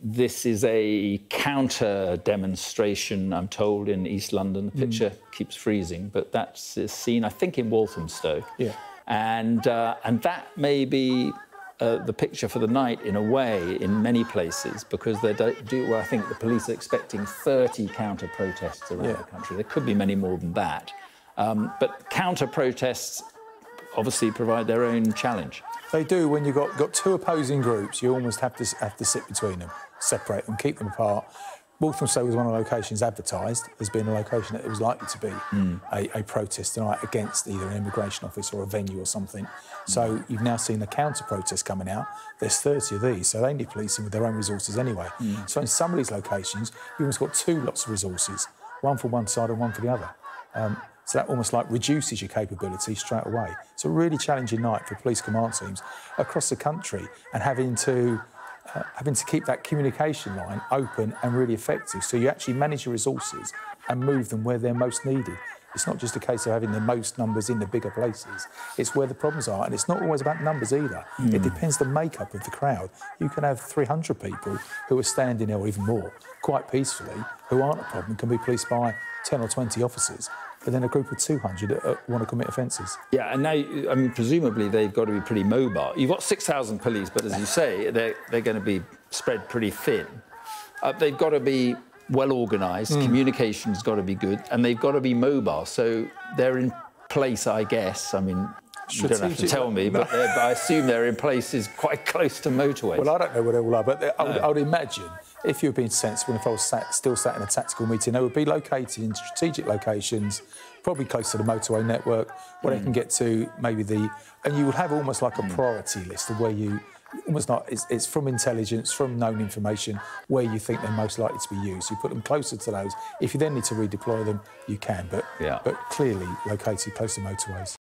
this is a counter demonstration, I'm told, in East London. The picture keeps freezing, but that's seen, I think, in Walthamstow. Yeah. And that may be the picture for the night, in a way, in many places, because they well, I think the police are expecting 30 counter-protests around the country. There could be many more than that. But counter-protests obviously provide their own challenge. They do. When you've got two opposing groups, you almost have to sit between them, separate them, keep them apart. Walthamstow was one of the locations advertised as being a location that it was likely to be a protest tonight against either an immigration office or a venue or something. So you've now seen the counter-protest coming out. There's 30 of these, so they need policing with their own resources anyway. So in some of these locations, you've almost got two lots of resources, one for one side and one for the other. So that almost like reduces your capability straight away. It's a really challenging night for police command teams across the country, and having to keep that communication line open and really effective, so you actually manage your resources and move them where they're most needed. It's not just a case of having the most numbers in the bigger places. It's where the problems are, and it's not always about numbers either. It depends the makeup of the crowd. You can have 300 people who are standing there, or even more, quite peacefully, who aren't a problem, can be policed by 10 or 20 officers, but then a group of 200 that want to commit offences. Yeah, and now, I mean, presumably they've got to be pretty mobile. You've got 6,000 police, but as you say, they're going to be spread pretty thin. They've got to be well organised, communication's got to be good, and they've got to be mobile. So they're in place, I guess. I mean, you don't have to tell me, but I assume they're in places quite close to motorways. Well, I don't know where they all are, but I would imagine, if you're being sensible, if I was still sat in a tactical meeting, they would be located in strategic locations, probably close to the motorway network, where they can get to maybe and you would have almost like a priority list of where you, almost not, it's from intelligence, from known information, where you think they're most likely to be used. You put them closer to those. If you then need to redeploy them, you can, but clearly located close to motorways.